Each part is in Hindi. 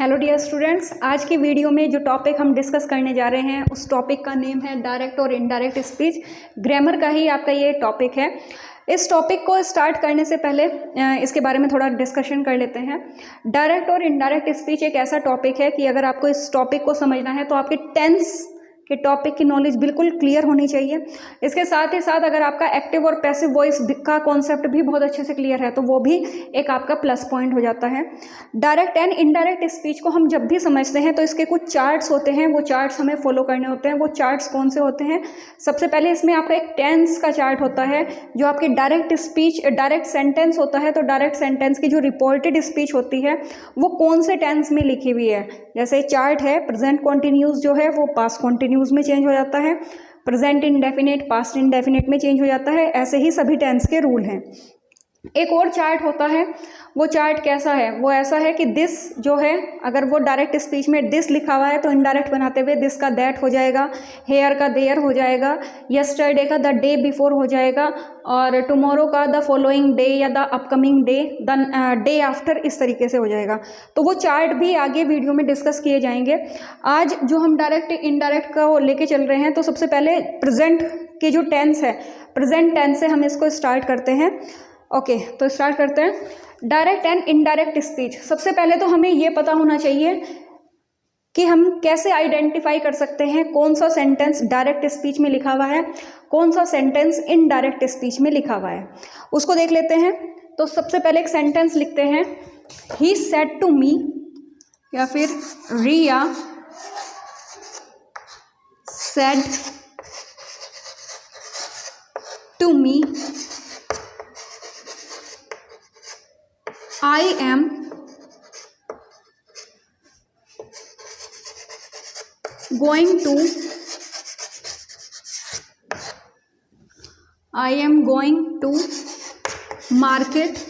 हेलो डियर स्टूडेंट्स, आज की वीडियो में जो टॉपिक हम डिस्कस करने जा रहे हैं उस टॉपिक का नेम है डायरेक्ट और इनडायरेक्ट स्पीच। ग्रामर का ही आपका ये टॉपिक है। इस टॉपिक को स्टार्ट करने से पहले इसके बारे में थोड़ा डिस्कशन कर लेते हैं। डायरेक्ट और इनडायरेक्ट स्पीच एक ऐसा टॉपिक है कि अगर आपको इस टॉपिक को समझना है तो आपके टेंस कि टॉपिक की नॉलेज बिल्कुल क्लियर होनी चाहिए। इसके साथ ही साथ अगर आपका एक्टिव और पैसिव वॉइस का कॉन्सेप्ट भी बहुत अच्छे से क्लियर है तो वो भी एक आपका प्लस पॉइंट हो जाता है। डायरेक्ट एंड इनडायरेक्ट स्पीच को हम जब भी समझते हैं तो इसके कुछ चार्ट्स होते हैं, वो चार्ट्स हमें फॉलो करने होते हैं। वो चार्ट्स कौन से होते हैं? सबसे पहले इसमें आपका एक टेंस का चार्ट होता है। जो आपकी डायरेक्ट स्पीच डायरेक्ट सेंटेंस होता है तो डायरेक्ट सेंटेंस की जो रिपोर्टेड स्पीच होती है वो कौन से टेंस में लिखी हुई है। जैसे चार्ट है, प्रेजेंट कॉन्टिन्यूस जो है वो पास्ट कॉन्टिन्यूस में चेंज हो जाता है, प्रेजेंट इंडेफिनिट पास्ट इंडेफिनिट में चेंज हो जाता है। ऐसे ही सभी टेंस के रूल हैं। एक और चार्ट होता है, वो चार्ट कैसा है? वो ऐसा है कि दिस जो है, अगर वो डायरेक्ट स्पीच में दिस लिखा हुआ है तो इनडायरेक्ट बनाते हुए दिस का दैट हो जाएगा, हेयर का देयर हो जाएगा, यस्टरडे का द डे बिफोर हो जाएगा, और टुमारो का द फॉलोइंग डे या the upcoming day, the day after, इस तरीके से हो जाएगा। तो वो चार्ट भी आगे वीडियो में डिस्कस किए जाएंगे। आज जो हम डायरेक्ट इनडायरेक्ट का लेके चल रहे हैं तो सबसे पहले प्रेजेंट के जो टेंस है, प्रेजेंट टेंस से हम इसको स्टार्ट करते हैं। ओके, तो स्टार्ट करते हैं। Direct and indirect speech. सबसे पहले तो हमें ये पता होना चाहिए कि हम कैसे आइडेंटिफाई कर सकते हैं कौन सा सेंटेंस डायरेक्ट स्पीच में लिखा हुआ है, कौन सा सेंटेंस इनडायरेक्ट स्पीच में लिखा हुआ है। उसको देख लेते हैं। तो सबसे पहले एक सेंटेंस लिखते हैं, ही सेड टू मी, या फिर Riya said to me I am going to market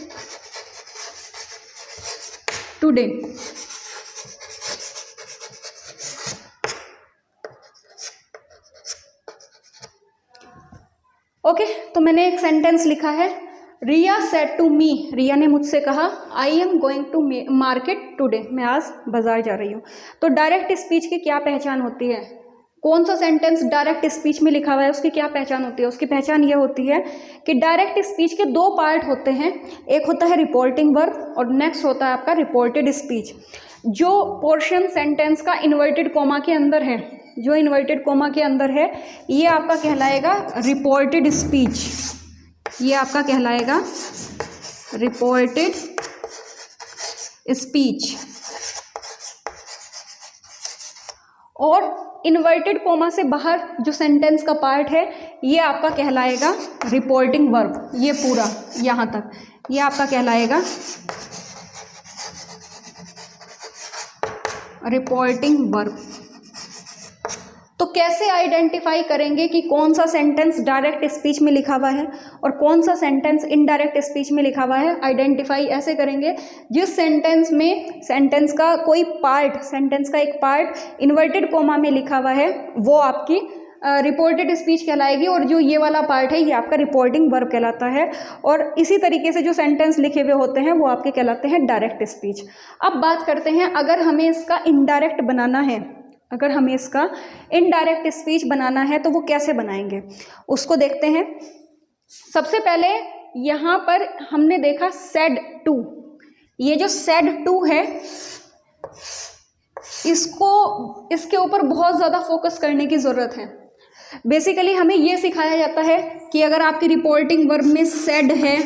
today. Okay, तो मैंने एक सेंटेंस लिखा है, रिया सेड टू मी, रिया ने मुझसे कहा, I am going to market today, मैं आज बाजार जा रही हूँ। तो डायरेक्ट स्पीच की क्या पहचान होती है? कौन सा सेंटेंस डायरेक्ट स्पीच में लिखा हुआ है उसकी क्या पहचान होती है? उसकी पहचान ये होती है कि डायरेक्ट स्पीच के दो पार्ट होते हैं। एक होता है रिपोर्टिंग वर्ब और नेक्स्ट होता है आपका रिपोर्टेड स्पीच। जो पोर्शन सेंटेंस का इन्वर्टेड कोमा के अंदर है, जो इन्वर्टेड कोमा के अंदर है, ये आपका कहलाएगा रिपोर्टेड स्पीच। ये आपका कहलाएगा रिपोर्टेड स्पीच। और इन्वर्टेड कोमा से बाहर जो सेंटेंस का पार्ट है ये आपका कहलाएगा रिपोर्टिंग वर्ब। ये पूरा यहाँ तक ये आपका कहलाएगा रिपोर्टिंग वर्ब। तो कैसे आइडेंटिफाई करेंगे कि कौन सा सेंटेंस डायरेक्ट स्पीच में लिखा हुआ है और कौन सा सेंटेंस इनडायरेक्ट स्पीच में लिखा हुआ है? आइडेंटिफाई ऐसे करेंगे, जिस सेंटेंस में सेंटेंस का कोई पार्ट, सेंटेंस का एक पार्ट इन्वर्टेड कोमा में लिखा हुआ है वो आपकी रिपोर्टेड स्पीच कहलाएगी, और जो ये वाला पार्ट है ये आपका रिपोर्टिंग वर्ब कहलाता है। और इसी तरीके से जो सेंटेंस लिखे हुए होते हैं वो आपके कहलाते हैं डायरेक्ट स्पीच। अब बात करते हैं, अगर हमें इसका इनडायरेक्ट बनाना है, अगर हमें इसका इनडायरेक्ट स्पीच बनाना है तो वो कैसे बनाएंगे उसको देखते हैं। सबसे पहले यहाँ पर हमने देखा सेड टू। ये जो सेड टू है इसके ऊपर बहुत ज़्यादा फोकस करने की ज़रूरत है। बेसिकली हमें ये सिखाया जाता है कि अगर आपकी रिपोर्टिंग वर्ब में सेड है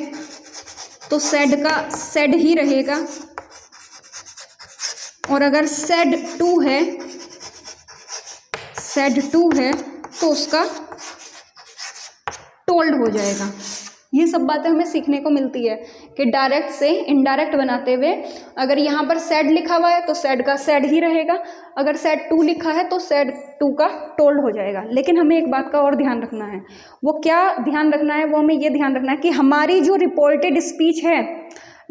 तो सेड का सेड ही रहेगा, और अगर सेड टू है तो उसका टोल्ड हो जाएगा। ये सब बातें हमें सीखने को मिलती है कि डायरेक्ट से इनडायरेक्ट बनाते हुए अगर यहाँ पर सेड लिखा हुआ है तो सेड का सेड ही रहेगा, अगर सेड टू लिखा है तो सेड टू का टोल्ड हो जाएगा। लेकिन हमें एक बात का और ध्यान रखना है। वो क्या ध्यान रखना है? वो हमें ये ध्यान रखना है कि हमारी जो रिपोर्टेड स्पीच है,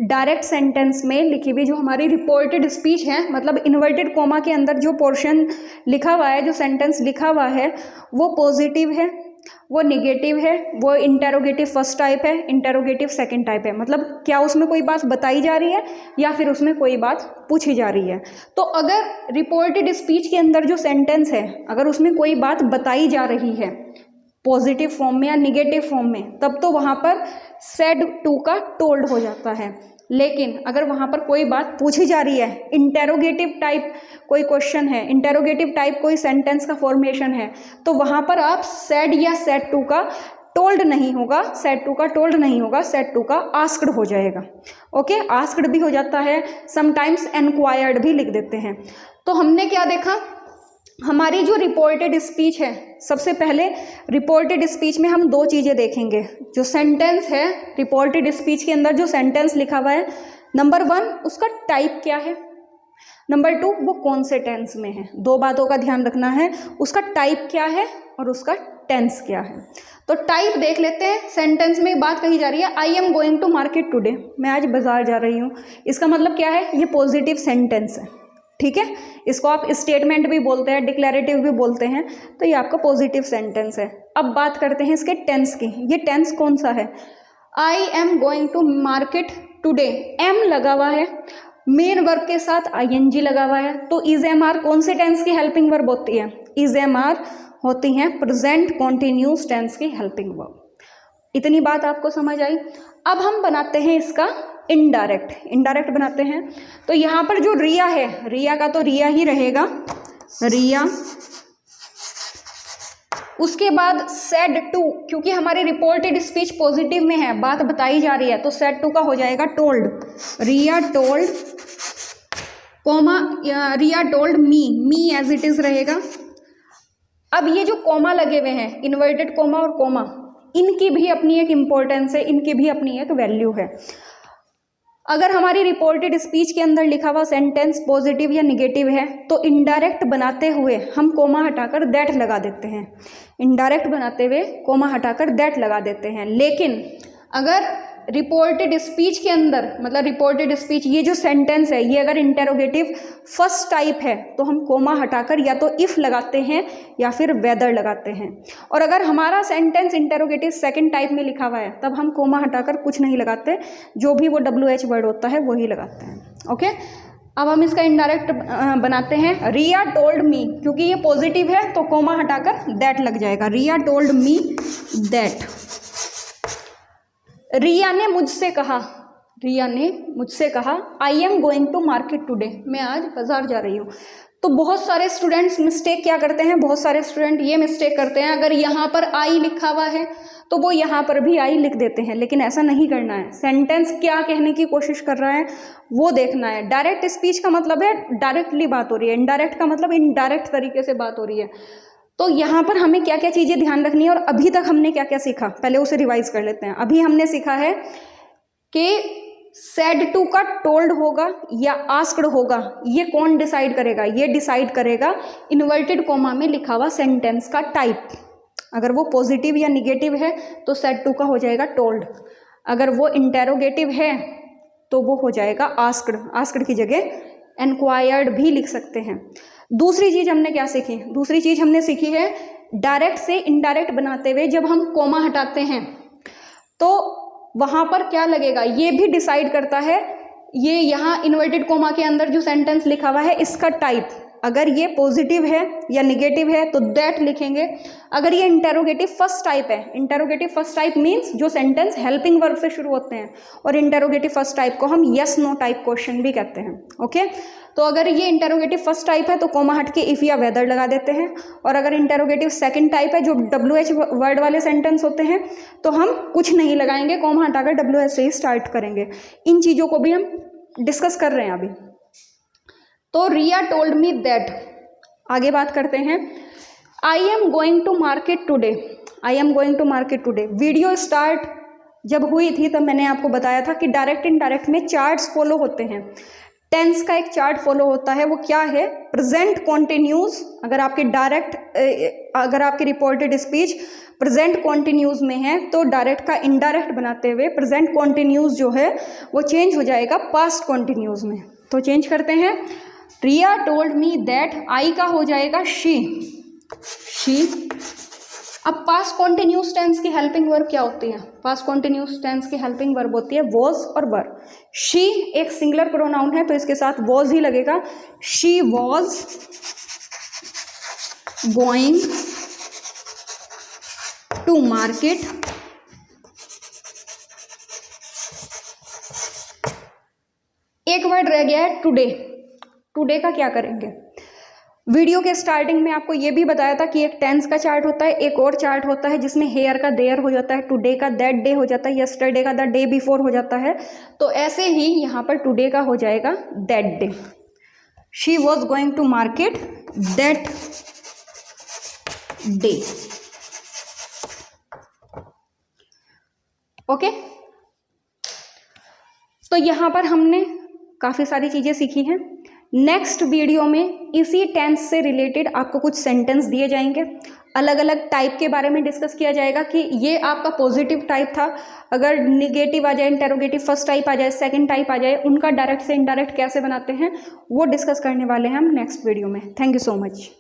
डायरेक्ट सेंटेंस में लिखी हुई जो हमारी रिपोर्टेड स्पीच है, मतलब इन्वर्टेड कोमा के अंदर जो पोर्शन लिखा हुआ है, जो सेंटेंस लिखा हुआ है वो पॉजिटिव है, वो निगेटिव है, वो इंटेरोगेटिव फर्स्ट टाइप है, इंटेरोगेटिव सेकंड टाइप है। मतलब क्या उसमें कोई बात बताई जा रही है या फिर उसमें कोई बात पूछी जा रही है। तो अगर रिपोर्टेड स्पीच के अंदर जो सेंटेंस है अगर उसमें कोई बात बताई जा रही है पॉजिटिव फॉर्म में या निगेटिव फॉर्म में, तब तो वहाँ पर सेड टू का टोल्ड हो जाता है। लेकिन अगर वहाँ पर कोई बात पूछी जा रही है, इंटेरोगेटिव टाइप कोई क्वेश्चन है, इंटेरोगेटिव टाइप कोई सेंटेंस का फॉर्मेशन है, तो वहाँ पर आप सेड या सेड टू का टोल्ड नहीं होगा, सेड टू का टोल्ड नहीं होगा, सेड टू का आस्क्ड हो जाएगा। ओके, आस्क्ड भी हो जाता है, समटाइम्स एनक्वायर्ड भी लिख देते हैं। तो हमने क्या देखा, हमारी जो रिपोर्टेड स्पीच है, सबसे पहले रिपोर्टेड स्पीच में हम दो चीज़ें देखेंगे। जो सेंटेंस है रिपोर्टेड स्पीच के अंदर जो सेंटेंस लिखा हुआ है, नंबर 1 उसका टाइप क्या है, नंबर 2 वो कौन से टेंस में है। दो बातों का ध्यान रखना है, उसका टाइप क्या है और उसका टेंस क्या है। तो टाइप देख लेते हैं। सेंटेंस में बात कही जा रही है I am going to market today, मैं आज बाजार जा रही हूँ। इसका मतलब क्या है, ये पॉजिटिव सेंटेंस है, ठीक है। इसको आप स्टेटमेंट भी बोलते हैं, डिक्लेरेटिव भी बोलते हैं, तो ये आपका पॉजिटिव सेंटेंस है। अब बात करते हैं इसके टेंस की। ये टेंस कौन सा है, I am going to market today, am लगा हुआ है, मेन वर्ब के साथ आईएनजी लगा हुआ है। तो इज एम आर कौन से टेंस की हेल्पिंग वर्ब होती है, इज एम आर होती हैं प्रेजेंट कॉन्टिन्यूस टेंस की हेल्पिंग वर्ब। इतनी बात आपको समझ आई। अब हम बनाते हैं इसका इनडायरेक्ट बनाते हैं। तो यहाँ पर जो रिया है, रिया का तो रिया ही रहेगा, रिया। उसके बाद सेड टू, क्योंकि हमारी रिपोर्टेड स्पीच पॉजिटिव में है, बात बताई जा रही है, तो सेड टू का हो जाएगा told, Riya told, comma Riya told me as it is रहेगा। अब ये जो कोमा लगे हुए हैं, इन्वर्टेड कोमा और कोमा, इनकी भी अपनी एक इम्पोर्टेंस है, इनकी भी अपनी एक वैल्यू है। अगर हमारी रिपोर्टेड स्पीच के अंदर लिखा हुआ सेंटेंस पॉजिटिव या निगेटिव है, तो इनडायरेक्ट बनाते हुए हम कोमा हटाकर दैट लगा देते हैं, इनडायरेक्ट बनाते हुए कोमा हटाकर दैट लगा देते हैं। लेकिन अगर रिपोर्टेड स्पीच के अंदर, मतलब रिपोर्टेड स्पीच ये जो सेंटेंस है, ये अगर इंटेरोगेटिव फर्स्ट टाइप है, तो हम कोमा हटाकर या तो इफ़ लगाते हैं या फिर वेदर लगाते हैं। और अगर हमारा सेंटेंस इंटेरोगेटिव सेकंड टाइप में लिखा हुआ है, तब हम कोमा हटाकर कुछ नहीं लगाते, जो भी वो WH वर्ड होता है वही लगाते हैं। ओके, अब हम इसका इनडायरेक्ट बनाते हैं। रिया टोल्ड मी, क्योंकि ये पॉजिटिव है तो कोमा हटाकर दैट लग जाएगा, रिया टोल्ड मी दैट। रिया ने मुझसे कहा, रिया ने मुझसे कहा I am going to market today, मैं आज बाजार जा रही हूँ। तो बहुत सारे स्टूडेंट्स मिस्टेक क्या करते हैं, बहुत सारे स्टूडेंट ये मिस्टेक करते हैं, अगर यहाँ पर आई लिखा हुआ है तो वो यहाँ पर भी आई लिख देते हैं, लेकिन ऐसा नहीं करना है। सेंटेंस क्या कहने की कोशिश कर रहा है वो देखना है। डायरेक्ट स्पीच का मतलब है डायरेक्टली बात हो रही है, इनडायरेक्ट का मतलब इनडायरेक्ट तरीके से बात हो रही है। तो यहाँ पर हमें क्या क्या चीज़ें ध्यान रखनी है और अभी तक हमने क्या क्या सीखा, पहले उसे रिवाइज कर लेते हैं। अभी हमने सीखा है कि सेड टू का टोल्ड होगा या आस्क्ड होगा, ये कौन डिसाइड करेगा, ये डिसाइड करेगा इन्वर्टेड कोमा में लिखा हुआ सेंटेंस का टाइप। अगर वो पॉजिटिव या निगेटिव है तो सेड टू का हो जाएगा टोल्ड, अगर वो इंटेरोगेटिव है तो वो हो जाएगा आस्क्ड, आस्क्ड की जगह एनक्वायर्ड भी लिख सकते हैं। दूसरी चीज़ हमने क्या सीखी, दूसरी चीज़ हमने सीखी है डायरेक्ट से इनडायरेक्ट बनाते हुए जब हम कोमा हटाते हैं तो वहाँ पर क्या लगेगा, ये भी डिसाइड करता है, ये यहाँ इन्वर्टेड कोमा के अंदर जो सेंटेंस लिखा हुआ है इसका टाइप, अगर ये पॉजिटिव है या निगेटिव है तो दैट लिखेंगे। अगर ये इंटेरोगेटिव फर्स्ट टाइप है, इंटेरोगेटिव फर्स्ट टाइप मीन्स जो सेंटेंस हेल्पिंग वर्ब से शुरू होते हैं, और इंटेरोगेटिव फर्स्ट टाइप को हम यस नो टाइप क्वेश्चन भी कहते हैं। ओके, तो अगर ये इंटेरोगेटिव फर्स्ट टाइप है तो कोमा हट के इफ या वेदर लगा देते हैं, और अगर इंटेरोगेटिव सेकंड टाइप है जो WH वर्ड वाले सेंटेंस होते हैं तो हम कुछ नहीं लगाएंगे, कोमा हटाकर WH से ही स्टार्ट करेंगे। इन चीज़ों को भी हम डिस्कस कर रहे हैं अभी। तो रिया टोल्ड मी दैट, आगे बात करते हैं। I am going to market today, I am going to market today. Video start जब हुई थी तब मैंने आपको बताया था कि डायरेक्ट इनडायरेक्ट में चार्ट्स फॉलो होते हैं। टेंस का एक चार्ट फॉलो होता है, वो क्या है, प्रेजेंट कॉन्टिन्यूस। अगर आपकी अगर आपकी रिपोर्टेड स्पीच प्रेजेंट कॉन्टिन्यूस में है तो डायरेक्ट का इनडायरेक्ट बनाते हुए प्रेजेंट कॉन्टिन्यूस जो है वो चेंज हो जाएगा पास्ट कॉन्टिन्यूस में। तो चेंज करते हैं, रिया टोल्ड मी दैट, आई का हो जाएगा शी, अब पास्ट कॉन्टिन्यूस टेंस की हेल्पिंग वर्ब क्या होती है? पास्ट कॉन्टिन्यूस टेंस की हेल्पिंग वर्ब होती है वॉज और वर। शी एक सिंगुलर प्रोनाउन है तो इसके साथ वॉज ही लगेगा। She was going to market एक वर्ड रह गया है टुडे। टुडे का क्या करेंगे? वीडियो के स्टार्टिंग में आपको ये भी बताया था कि एक टेंस का चार्ट होता है, एक और चार्ट होता है जिसमें हेयर का देयर हो जाता है, टुडे का दैट डे हो जाता है, यस्टरडे का द डे बिफोर हो जाता है। तो ऐसे ही यहाँ पर टुडे का हो जाएगा that day. She was going to market that day. Okay, तो यहाँ पर हमने काफ़ी सारी चीज़ें सीखी हैं। नेक्स्ट वीडियो में इसी टेंस से रिलेटेड आपको कुछ सेंटेंस दिए जाएंगे, अलग अलग टाइप के बारे में डिस्कस किया जाएगा कि ये आपका पॉजिटिव टाइप था, अगर निगेटिव आ जाए, इंटेरोगेटिव फर्स्ट टाइप आ जाए, सेकंड टाइप आ जाए, उनका डायरेक्ट से इनडायरेक्ट कैसे बनाते हैं वो डिस्कस करने वाले हैं हम नेक्स्ट वीडियो में। Thank you so much.